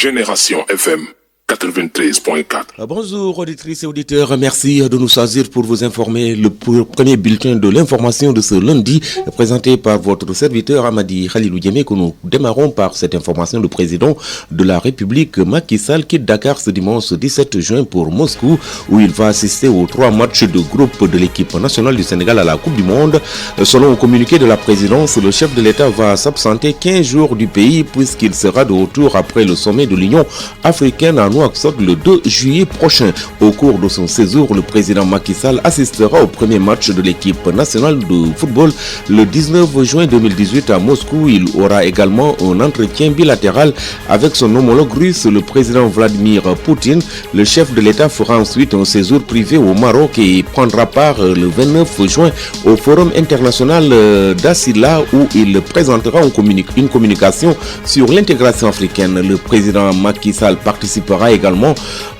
Génération FM 93.4. Bonjour auditrices et auditeurs, merci de nous choisir pour vous informer. Le premier bulletin de l'information de ce lundi présenté par votre serviteur Amadi Khalilou Diémé, que nous démarrons par cette information. Le président de la République Macky Sall quitte Dakar ce dimanche 17 juin pour Moscou, où il va assister aux 3 matchs de groupe de l'équipe nationale du Sénégal à la Coupe du Monde. Selon un communiqué de la présidence, le chef de l'État va s'absenter 15 jours du pays puisqu'il sera de retour après le sommet de l'Union africaine à Nouakchott le 2 juillet prochain. Au cours de son séjour, le président Macky Sall assistera au premier match de l'équipe nationale de football le 19 juin 2018 à Moscou. Il aura également un entretien bilatéral avec son homologue russe, le président Vladimir Poutine. Le chef de l'État fera ensuite un séjour privé au Maroc et prendra part le 29 juin au Forum international d'Assila, où il présentera une communication sur l'intégration africaine. Le président Macky Sall participera également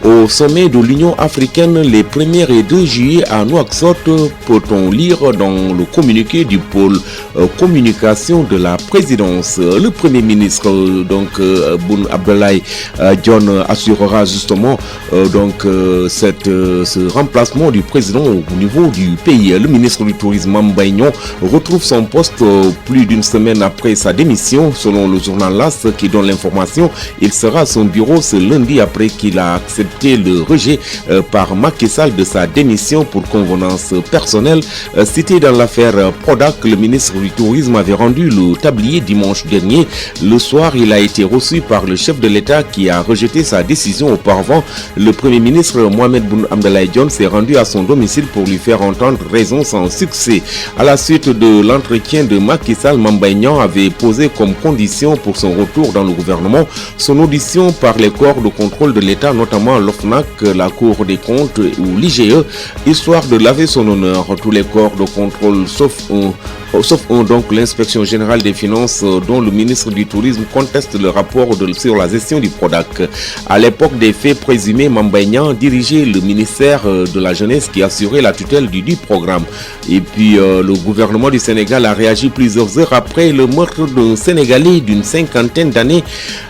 au sommet de l'Union africaine les 1er et 2 juillet à Nouakchott, peut-on lire dans le communiqué du pôle communication de la présidence. Le premier ministre Boun Abdallah Dionne assurera justement ce remplacement du président au niveau du pays. Le ministre du Tourisme Mame Mbaye Niang retrouve son poste plus d'une semaine après sa démission. Selon le journal LAS qui donne l'information, il sera à son bureau ce lundi après qu'il a accepté le rejet par Macky Sall de sa démission pour convenance personnelle. Cité dans l'affaire Prodac, le ministre du Tourisme avait rendu le tablier dimanche dernier. Le soir, il a été reçu par le chef de l'État qui a rejeté sa décision. Auparavant, le premier ministre Mohamed Boun Abdallah Dionne s'est rendu à son domicile pour lui faire entendre raison sans succès. À la suite de l'entretien de Macky Sall, Mame Mbaye Niang avait posé comme condition pour son retour dans le gouvernement son audition par les corps de contrôle de l'État, notamment l'OFNAC, la Cour des comptes ou l'IGE, histoire de laver son honneur. Tous les corps de contrôle, sauf l'inspection générale des finances, dont le ministre du Tourisme conteste le rapport sur la gestion du Prodac. À l'époque des faits présumés, Mame Mbaye Niang dirigeait le ministère de la Jeunesse qui assurait la tutelle du programme. Et puis le gouvernement du Sénégal a réagi plusieurs heures après le meurtre d'un Sénégalais d'une cinquantaine d'années,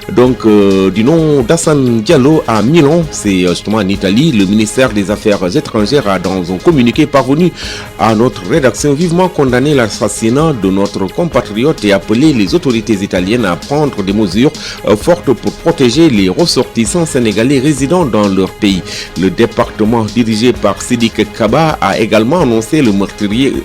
du nom d'Hassane Diallo à Milan, c'est justement en Italie. Le ministère des Affaires étrangères a dans un communiqué parvenu à notre rédaction vivement condamné l'assassinat de notre compatriote et appelé les autorités italiennes à prendre des mesures fortes pour protéger les ressortissants sénégalais résidant dans leur pays. Le département dirigé par Sidiki Kaba a également annoncé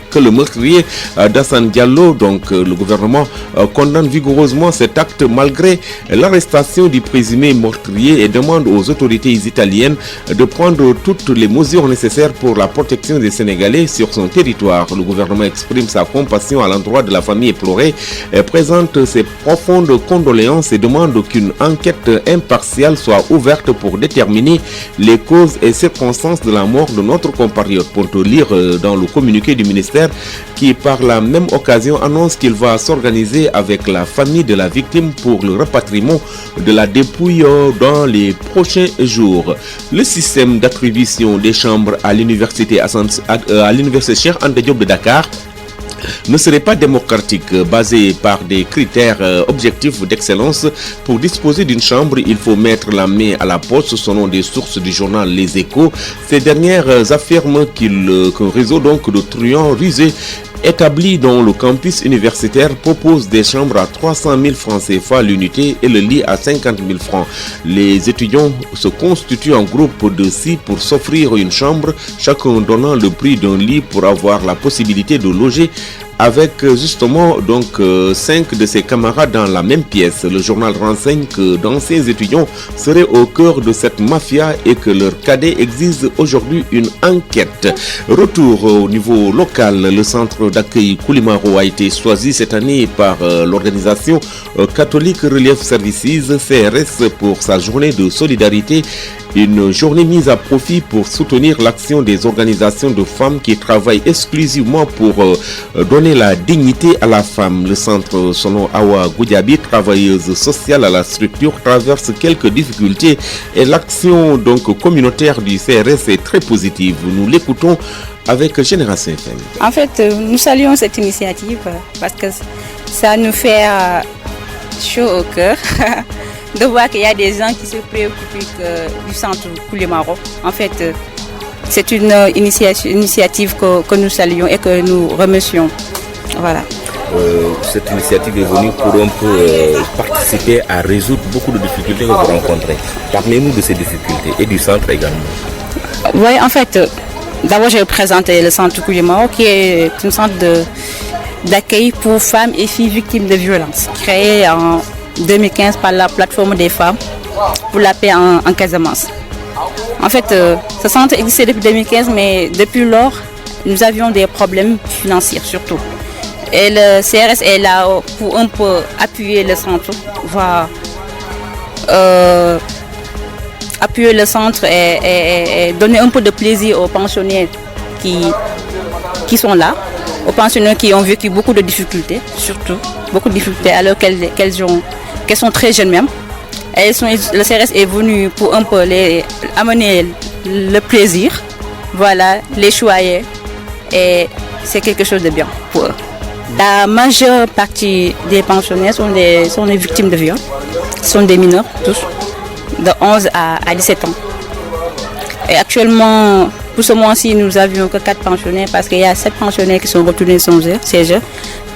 que le meurtrier d'Hassane Diallo, le gouvernement condamne vigoureusement cet acte malgré l'arrestation du présumé meurtrier et demande aux autorités italiennes de prendre toutes les mesures nécessaires pour la protection des Sénégalais sur son territoire. Le gouvernement exprime sa compassion à l'endroit de la famille éplorée, présente ses profondes condoléances et demande qu'une enquête impartiale soit ouverte pour déterminer les causes et circonstances de la mort de notre compatriote. Pour te lire dans le communiqué du ministère qui par la même occasion annonce qu'il va s'organiser avec la famille de la victime pour le rapatriement de la dépouille dans les prochains jours. Le système d'attribution des chambres à l'université Cheikh Anta Diop de Dakar ne serait pas démocratique. Basé par des critères objectifs d'excellence. Pour disposer d'une chambre, il faut mettre la main à la poche, selon des sources du journal Les Échos. Ces dernières affirment qu'un réseau de truands rusés établi dans le campus universitaire propose des chambres à 300 000 francs CFA l'unité et le lit à 50 000 francs. Les étudiants se constituent en groupe de 6 pour s'offrir une chambre, chacun donnant le prix d'un lit pour avoir la possibilité de loger avec justement 5 de ses camarades dans la même pièce. Le journal renseigne que d'anciens étudiants seraient au cœur de cette mafia et que leur cadet exige aujourd'hui une enquête. Retour au niveau local, le centre d'accueil Koulimaro a été choisi cette année par l'organisation catholique Relief Services CRS pour sa journée de solidarité. Une journée mise à profit pour soutenir l'action des organisations de femmes qui travaillent exclusivement pour donner la dignité à la femme. Le centre, selon Awa Goudiaby, travailleuse sociale à la structure, traverse quelques difficultés et l'action communautaire du CRS est très positive. Nous l'écoutons avec Génération FM. En fait, nous saluons cette initiative parce que ça nous fait chaud au cœur de voir qu'il y a des gens qui se préoccupent du centre Koulimaro. En fait, c'est une initiative que nous saluons et que nous remercions. Voilà. Cette initiative est venue pour un peu participer à résoudre beaucoup de difficultés que vous rencontrez. Parlez-nous de ces difficultés et du centre également. Oui, en fait, d'abord j'ai présenté le centre Koulimaro qui est un centre d'accueil pour femmes et filles victimes de violences, créé en 2015 par la plateforme des femmes pour la paix en Casamance. En fait, ce centre existait depuis 2015, mais depuis lors, nous avions des problèmes financiers surtout. Et le CRS est là pour un peu appuyer le centre, appuyer le centre et donner un peu de plaisir aux pensionnaires qui sont là, aux pensionnaires qui ont vécu beaucoup de difficultés, surtout beaucoup de difficultés alors qu'elles sont très jeunes même. Le CRS est venu pour un peu les amener le plaisir, voilà, les choyer, et c'est quelque chose de bien pour eux. La majeure partie des pensionnaires sont des victimes de viol, sont des mineurs tous, de 11 à 17 ans. Et actuellement, pour ce mois-ci, nous n'avions que 4 pensionnaires parce qu'il y a 7 pensionnaires qui sont retournés chez eux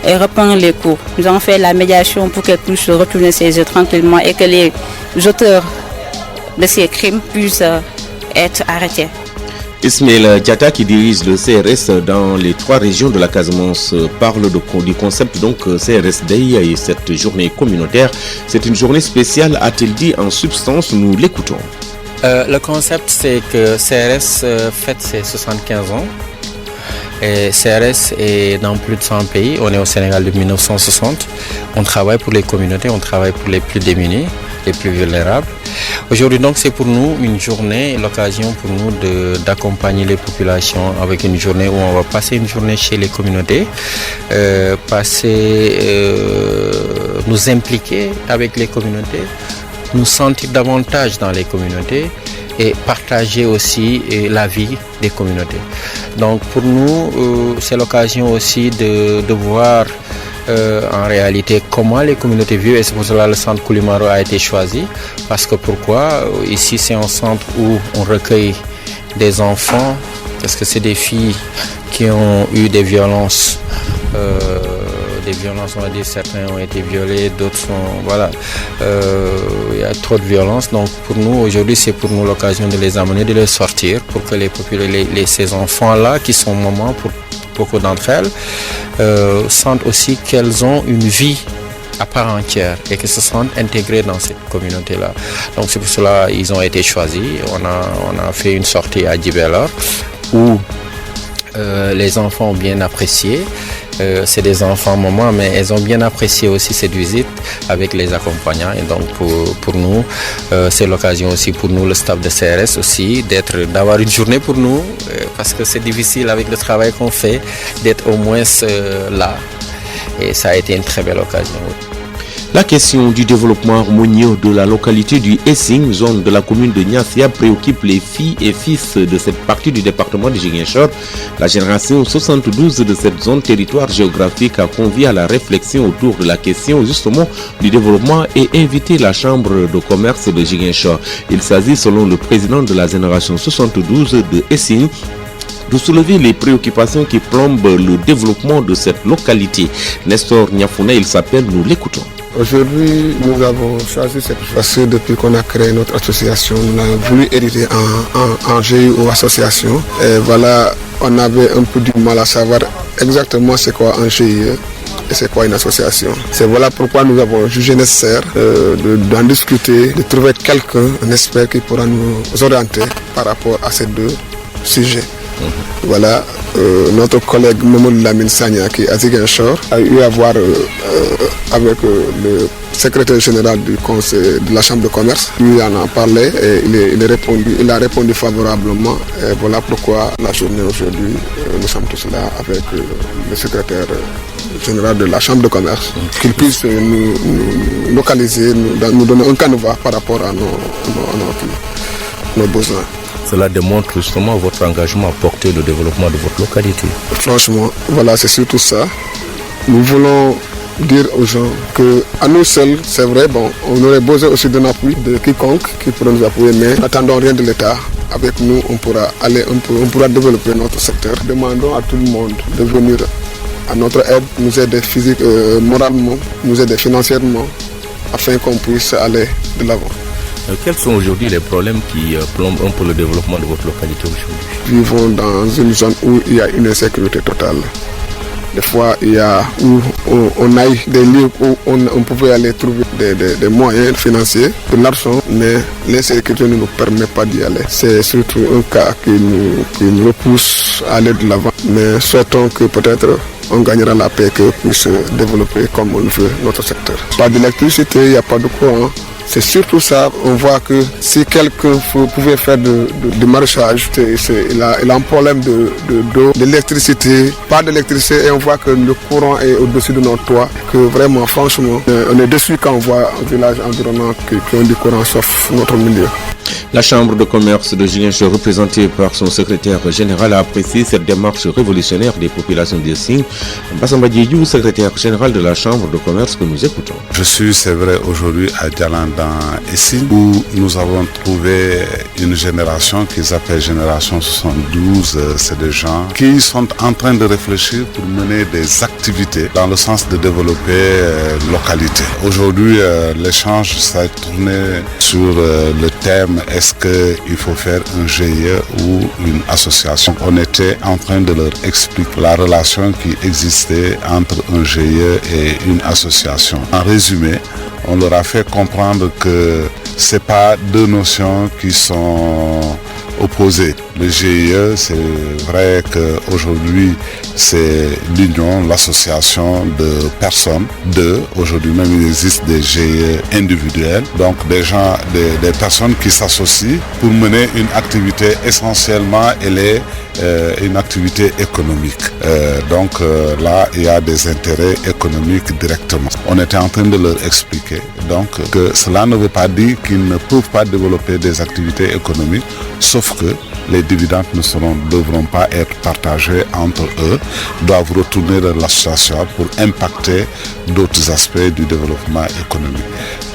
et reprendre les cours. Nous avons fait la médiation pour qu'elles puissent retourner chez eux tranquillement et que les auteurs de ces crimes puissent être arrêtés. Ismaël Diatta, qui dirige le CRS dans les 3 régions de la Casamance, parle du concept donc CRS Day et cette journée communautaire. C'est une journée spéciale, a-t-il dit en substance. Nous l'écoutons. Le concept, c'est que CRS fête ses 75 ans. Et CRS est dans plus de 100 pays. On est au Sénégal depuis 1960. On travaille pour les communautés, on travaille pour les plus démunis, les plus vulnérables. Aujourd'hui, donc, c'est pour nous une journée, l'occasion pour nous d'accompagner les populations avec une journée où on va passer une journée chez les communautés, nous impliquer avec les communautés, nous sentir davantage dans les communautés et partager aussi la vie des communautés. Donc pour nous, c'est l'occasion aussi de voir en réalité comment les communautés vivent, et c'est pour cela que le centre Koulimaro a été choisi. Parce que pourquoi? Ici c'est un centre où on recueille des enfants, parce que c'est des filles qui ont eu des violences, on va dire, certains ont été violés, d'autres sont, voilà, il y a trop de violence. Donc pour nous aujourd'hui, c'est pour nous l'occasion de les amener, de les sortir, pour que ces enfants-là qui sont mamans, pour beaucoup d'entre elles, sentent aussi qu'elles ont une vie à part entière et qu'elles se sentent intégrées dans cette communauté-là. Donc c'est pour cela qu'ils ont été choisis. On a fait une sortie à Djibélor où les enfants ont bien apprécié. C'est des enfants mamans, mais elles ont bien apprécié aussi cette visite avec les accompagnants. Et donc pour nous, c'est l'occasion aussi pour nous, le staff de CRS aussi, d'avoir une journée pour nous, parce que c'est difficile avec le travail qu'on fait, d'être au moins là. Et ça a été une très belle occasion. La question du développement harmonieux de la localité du Essing, zone de la commune de Niassia, préoccupe les filles et fils de cette partie du département de Ziguinchor. La génération 72 de cette zone territoire géographique a convié à la réflexion autour de la question justement du développement et invité la chambre de commerce de Ziguinchor. Il s'agit, selon le président de la génération 72 de Essing, de soulever les préoccupations qui plombent le développement de cette localité. Nestor Niafouna, il s'appelle, nous l'écoutons. Aujourd'hui, nous avons choisi cette parce que depuis qu'on a créé notre association, nous avons voulu hériter en GIE ou association. Et voilà, on avait un peu du mal à savoir exactement c'est quoi un GIE et c'est quoi une association. C'est voilà pourquoi nous avons jugé nécessaire d'en discuter, de trouver quelqu'un, un expert qui pourra nous orienter par rapport à ces deux sujets. Voilà, notre collègue Mamadou Lamine Sagna, qui est à Ziguinchor, a eu à voir avec le secrétaire général du conseil de la chambre de commerce. Lui en a parlé et il a répondu favorablement. Et voilà pourquoi la journée aujourd'hui, nous sommes tous là avec le secrétaire général de la chambre de commerce, qu'il puisse nous localiser, nous donner un canevas par rapport à nos besoins. Cela démontre justement votre engagement à porter le développement de votre localité. Franchement, voilà, c'est surtout ça. Nous voulons dire aux gens qu'à nous seuls, c'est vrai, bon, on aurait besoin aussi d'un appui de quiconque qui pourrait nous appuyer, mais n'attendons rien de l'État. Avec nous, on pourra aller on pourra développer notre secteur. Demandons à tout le monde de venir à notre aide, nous aider physiquement, moralement, nous aider financièrement, afin qu'on puisse aller de l'avant. Quels sont aujourd'hui les problèmes qui plombent un peu le développement de votre localité aujourd'hui? Nous vivons dans une zone où il y a une insécurité totale. Des fois, il y a où on a des lieux où on pouvait aller trouver des moyens financiers, de l'argent, mais l'insécurité ne nous permet pas d'y aller. C'est surtout un cas qui nous repousse à aller de l'avant. Mais souhaitons que peut-être on gagnera la paix, que puisse développer comme on le veut notre secteur. Pas d'électricité, il n'y a pas de courant. C'est surtout ça, on voit que si quelqu'un pouvait faire de maraîchage, il a un problème d'eau, d'électricité, pas d'électricité, et on voit que le courant est au-dessus de notre toit, que vraiment, franchement, on est déçu quand on voit un village environnant qui ont du courant, sauf notre milieu. La Chambre de commerce de Ziguinchor, représentée par son secrétaire général, a apprécié cette démarche révolutionnaire des populations de Sine. Bassamba Diédiou, secrétaire général de la Chambre de commerce que nous écoutons. Je suis, c'est vrai, aujourd'hui à Djalan dans Essine, où nous avons trouvé une génération qu'ils appellent Génération 72. C'est des gens qui sont en train de réfléchir pour mener des activités dans le sens de développer localité. Aujourd'hui, l'échange s'est tourné sur le thème est-ce qu'il faut faire un GIE ou une association. On était en train de leur expliquer la relation qui existait entre un GIE et une association. En résumé, on leur a fait comprendre que ce n'est pas deux notions qui sont opposées. Le GIE, c'est vrai qu'aujourd'hui, c'est l'union, l'association de personnes. Aujourd'hui même, il existe des GIE individuels. Donc, des gens, des personnes qui s'associent pour mener une activité essentiellement, elle est une activité économique. Là, il y a des intérêts économiques directement. On était en train de leur expliquer donc que cela ne veut pas dire qu'ils ne peuvent pas développer des activités économiques, sauf que les dividendes ne devront pas être partagés entre eux, doivent retourner dans l'association pour impacter d'autres aspects du développement économique.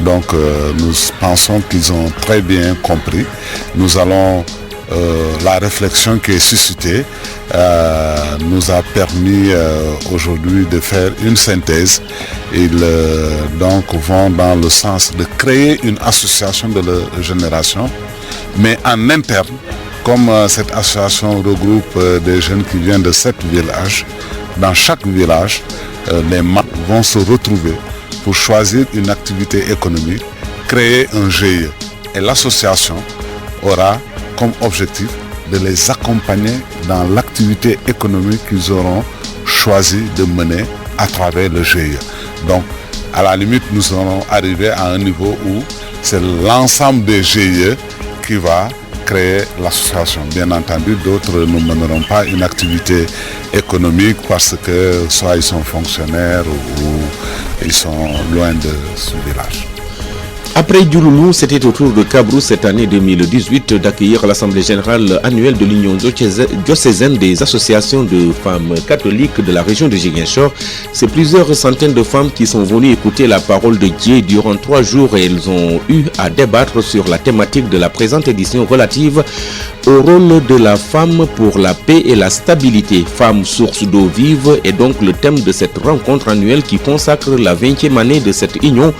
Donc nous pensons qu'ils ont très bien compris. Nous allons la réflexion qui est suscitée nous a permis aujourd'hui de faire une synthèse. Ils vont dans le sens de créer une association de leur génération, mais en interne, comme cette association regroupe des jeunes qui viennent de 7 villages, dans chaque village, les membres vont se retrouver pour choisir une activité économique, créer un GIE. Et l'association aura comme objectif de les accompagner dans l'activité économique qu'ils auront choisi de mener à travers le GIE. Donc, à la limite, nous serons arrivés à un niveau où c'est l'ensemble des GIE qui va créer l'association. Bien entendu, d'autres ne mèneront pas une activité économique parce que soit ils sont fonctionnaires ou ils sont loin de ce village. Après Djouloulou, c'était au tour de Kabrou cette année 2018 d'accueillir l'Assemblée générale annuelle de l'Union diocésaine des associations de femmes catholiques de la région de Ziguinchor. C'est plusieurs centaines de femmes qui sont venues écouter la parole de Dieu durant 3 jours et elles ont eu à débattre sur la thématique de la présente édition relative au rôle de la femme pour la paix et la stabilité. Femme source d'eau vive est donc le thème de cette rencontre annuelle qui consacre la 20e année de cette union.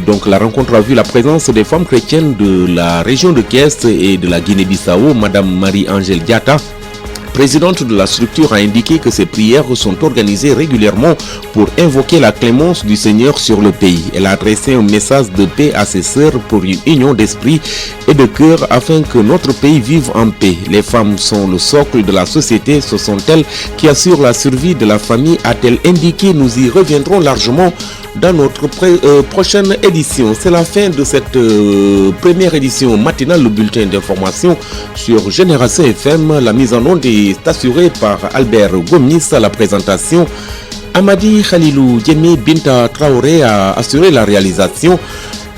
Donc la rencontre a vu la présence des femmes chrétiennes de la région de Kiest et de la Guinée-Bissau. Madame Marie-Angèle Diatta, présidente de la structure, a indiqué que ces prières sont organisées régulièrement pour invoquer la clémence du Seigneur sur le pays. Elle a adressé un message de paix à ses sœurs pour une union d'esprit et de cœur afin que notre pays vive en paix. Les femmes sont le socle de la société, ce sont elles qui assurent la survie de la famille, a-t-elle indiqué. Nous y reviendrons largement dans notre prochaine édition. C'est la fin de cette première édition matinale, le bulletin d'information sur Génération FM. La mise en onde est assurée par Albert Gomis à la présentation. Amadi Khalilou Djemé Binta Traoré a assuré la réalisation.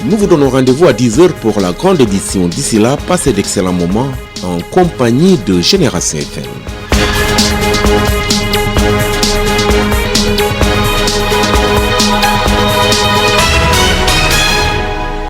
Nous vous donnons rendez-vous à 10h pour la grande édition. D'ici là, passez d'excellents moments en compagnie de Génération FM.